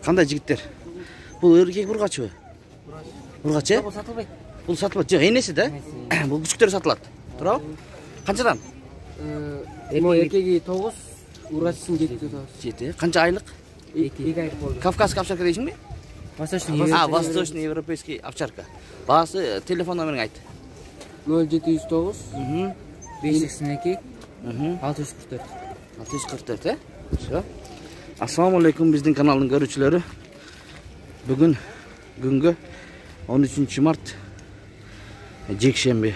Qanday jigitler? Bu erkek urg'achi. Urg'achi? Bu satılmaydı. Bu satıladi. Yo'q, enesi-da. Bu kuchuklar sotiladi. To'g'ri? Qanchadan? Bu erkegi 9, urg'achisi 7. 7. Qancha oylik? 2 oylik bo'ldi. Kavkaz ovcharka deyishmi? Восточный европейский овчарка. Bazı telefon numarini ayt. 0709 582 644. 644 he? Şu. Assalomu alaykum bizning kanalning görücüleri. Bugün günge 13 Mart Jekshenbe.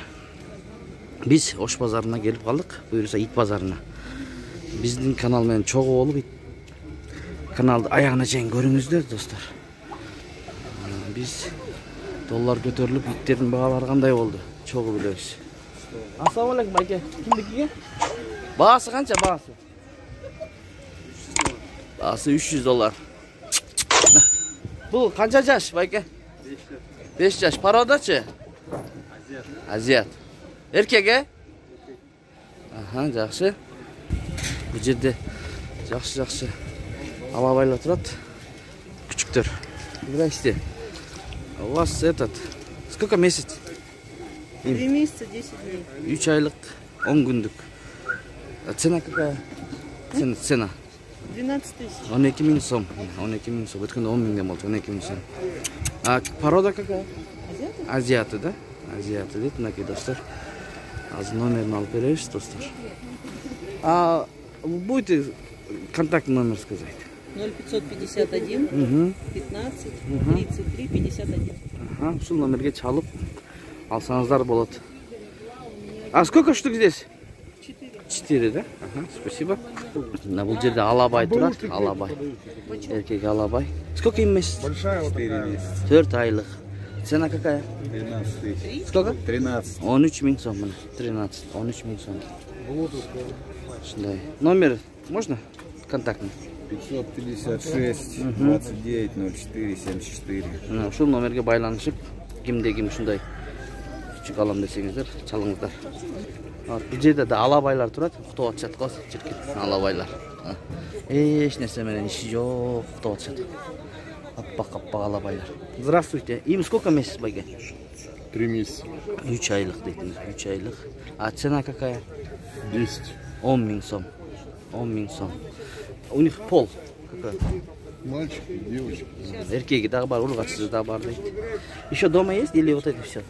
Biz Oş pazarına gelip kaldık. Buyursa it pazarına. Bizning kanal men çoğu olup kanalda ayağına çeyin görünüzler dostlar. Biz dollar götürülüp itlerin bağaları qanday oldu? Çoğu biliyoruz. Assalomu alaykum aka. Kimnikiga? Bağısı qancha bağısı? Bağısı $300. Bu qancha yaş aka? 5 yaş. Parodachi? Aziyat. Erkek he? Aha, yaxshi. Bu yerda yaxshi alabaylar turadi. Küçüktür. Здрасте. У вас этот... Сколько месяц? 3 месяца, 10 дней. 3 aylık, 10 günlük. Цена какая? Цена? 12 тысяч. 12.000 сом. 12.000 сом. Өткенде 10.000 дем болды. 12.000 сом. А порода какая? Азиаты? Азиаты, да? Азиаты дейді, мынакей достар. Азыр номерін алып береміз, достар. А будете контактный номер сказать? 0551 15 33 51. Ага, şu номерге çalıp alsanızlar болады. А сколько штук здесь? 4, да? Ага, спасибо. Bu жерде алабай тұрады, алабай. Erkek алабай. Сколько им месяц? 4 месяца. 4 aylık. Цена какая? 13 тысяч. Сколько? 13. 13.000 сом. 13, 13.000 сом. Шындай. Номер можно? Контактный? 556 29 04 74. Şu номерге байланышып, кимде-ким ушундай küçük алам десеңиздер, чалыңыздар. Bu жерде да алабайлар турат, уктап атышат го, чиркин алабайлар. Эч нерсе менен иши жок, уктап атышат. Аппак алабайлар. Здравствуйте. Им сколько месяцев байга? 3 месяца. 3 aylık dediniz, 3 aylık. А цена какая? 10. 10.000 сом. 10.000 сом. У них пол какой? Мальчик и девочка. Erkek daha var, urg'achisi daha var deydi. Еще дома есть или вот это все?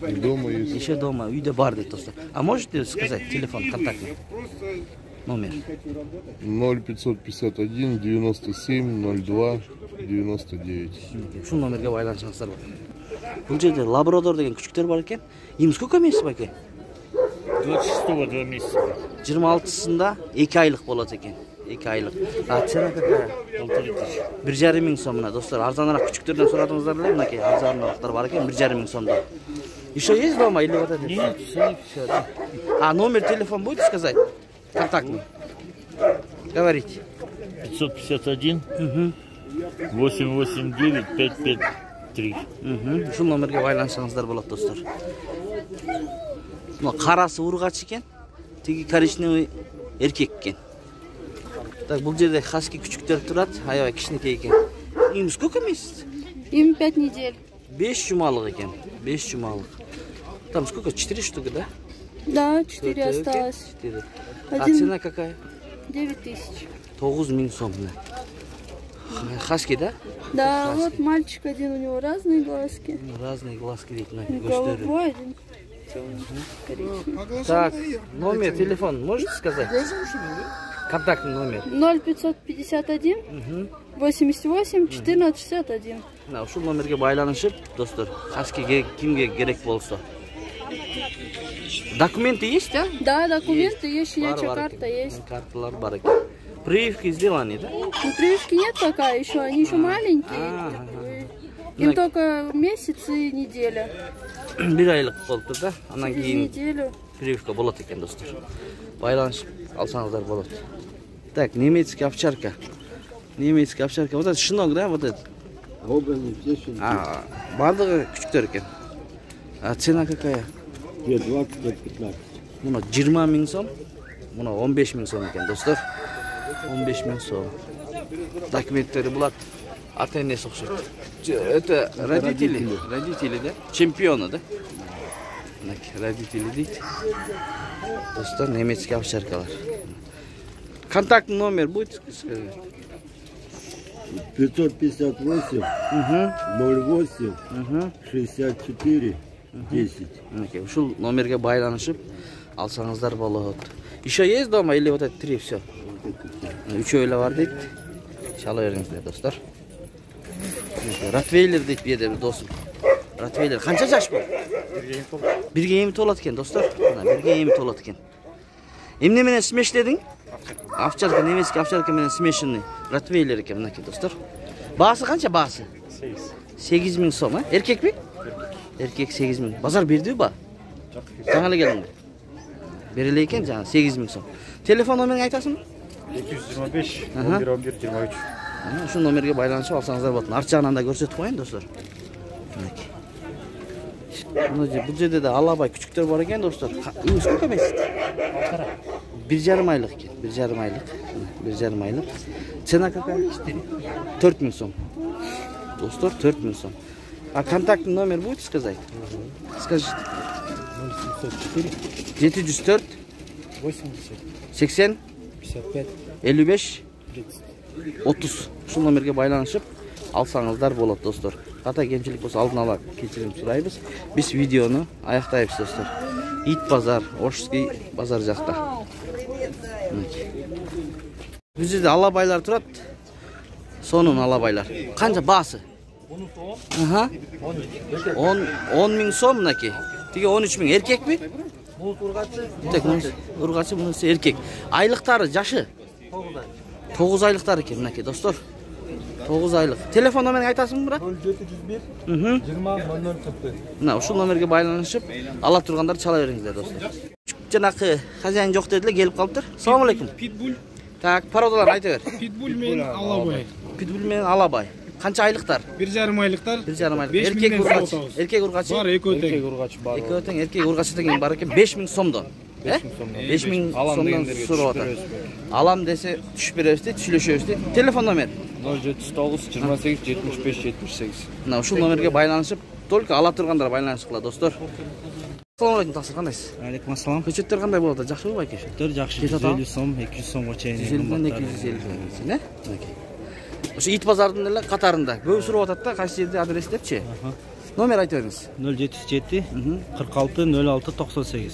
Дома есть. Еще дома, uyda бар deydi dostlar. А можете сказать телефон контактный? Номер. 0551 97 02 99. Şu номерге байланышыңыздар бар. Бұл жерде лабрадор деген күчүктөр бар екен. Им сколько месяц бар екен? 26-го 2 месяца. 26-сында 2 aylık болады екен. 2 aylık. А цена какая? 1,5 сом мына достар. Арзаныраак күчүктөрдөн сурадыңыздар эле, мынакей арзаныраактар бар екен, 1,5 сомдо. Еще есть дома или вот это? Нет, все. А номер телефона будете сказать? Контактный. Говорите. 551 889 553. Şu номерге байланышыңыздар болот достор. Мына карасы ургач экен, тиги коричневый эркек экен. Так, бул жерде хаски күчүктөр турат, аябай кичинекей экен. Им сколько месяц? Им 5 недель. 5 жумалык экен. 5 жумалык. Там сколько? 4 штуки, да? Да, 4 осталось. 4. А цена какая? 9 тысяч. 9.000 сом. Хаски, да? Да, вот мальчик один, у него разные глазки. Разные глазки видно. Голубой один. Коричневый. Так, номер, телефон можете сказать? Контактный номер. 0551 88 14 61. Ушул номерге байланышып, достор, хаски кимге керек болсо. Документы есть, да? Да, документы есть, щенячья карта есть. Карталар бар экен. Прививки сделаны, да? Ну, прививки нет пока еще, они еще маленькие. Им только месяц и неделя. 1 aylık болду да? Анан Через кийин неделю. прививка болот экен, достор. Байланышып алсаңыздар болот. Так, немецкий овчарка. Немецкий овчарка. Вот это щенок, да, вот это? Бардыгы күчүктөр экен. А цена какая? 20-15. Муна 20.000 сом, муна 15.000 сом экен, достор. 15.000 сом. документтери булат. Ата энеси окшойт. Это родители да, чемпионы да. Родители дейт. Достор, немецкий овчаркалар. Контактный номер будет? 558 08 64 10. Ушул номерге байланышып алсаңыздар болот. Еще есть дома или вот это 3 все? Үчөө эле бар дейт. Чала бериңиздер достор. Ротвейлер дейт бу жерде досум. Ротвейлер канча жаш бул? 1 эми толот экен достор. Мына 1 эми толот экен. Эмне менен смешледиң? Овчарка, немецкий овчарка менен смешанный. Ротвейлер экен мынакей достор. Баасы канча баасы? 8000 сом, эркекпи? Эркек 8000. Базар бердиби ба? Жаңы эле келдиңби? Бере эле экен жаңы 8000 сом. Телефон номерин айтасыңбы? 225 11 11 23. Ушул номерге байланышып алсаңыздар болот. Арт жагынан да көрсөтүп коеюн достор. Бул жерде да алабай күчүктөр бар экен достор. Сколько месяц? 1,5 айлык экен. 1,5 айлык. 1,5 айлык. Цена какая? 4000 сом. Достор, 4000 сом. А контактный номер будет сказать? Скажите. 704 80 55 55 30. Ушул номерге байланышып алсаңыздар болот достор. Ката кемчилик болсо алдын ала кечирим сурайбыз. Биз видеону аяктайбыз достор. Ит базар, Ошский базар жакта. Бул жерде алабайлар турат. Сонун алабайлар. Канча баасы? 10 миң сом мынакей. Тиги 13 миң. Эркекпи? Ургачы мунусы эркек. Айлыктары жашы? 9 айлыктар экен мынакей достор. 9 айлык. Телефон номерин айтасыңбы брат? 0701 20 0044. Мына ушул номерге байланышып ала тургандар чала бериңиздер достор. Жанакы хозяин жок дедилер, келип калыптыр. Салам алейкум. Питбуль. Так, пародалар айта бер. Питбуль менен Алабай. Питбуль менен Алабай. Канча айлыктар? 1,5 айлыктар. 1,5 айлык. Эркек ургач. Эркек ургачы. Бар, экөө тең. Экөө тең эркек ургачы деген бар экен 5000 сомдон. 5000 сомдон сурап атат. Алам десе түшүп беребиз дейт, сүйлөшөбүз дейт. Телефон номер 079 28 75 78. Мына ушул номерге байланышып, только ала тургандар байланышкыла достор. Ассаламу алейкум, тақсыр кандайсыз? Алейкум ассалам. Көчөттөр кандай болот? Жакшыбы байке? Көчөттөр жакшы. 150 сом, 200 сомго чейин. 150ден 250 сом, э? Ошо ит базардын эле катарында. Көп сурап атат да, кайсы жерде адрес депчи? Номер айтып бериңиз. 077 46 06 98.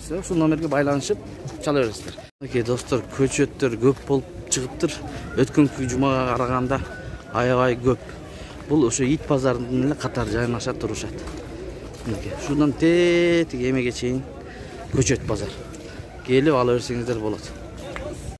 Все, ушул номерге байланышып чала бересиздер. Окей, достор, көчөттөр көп болуп чыгыптыр. Өткөнкү жумага караганда аябай көп. Бул ошо ит базарынын эле катар жайнаша турушат. Шундан тетиги эмеге чейин көчөт базар. Келип ала берсеңиздер болот.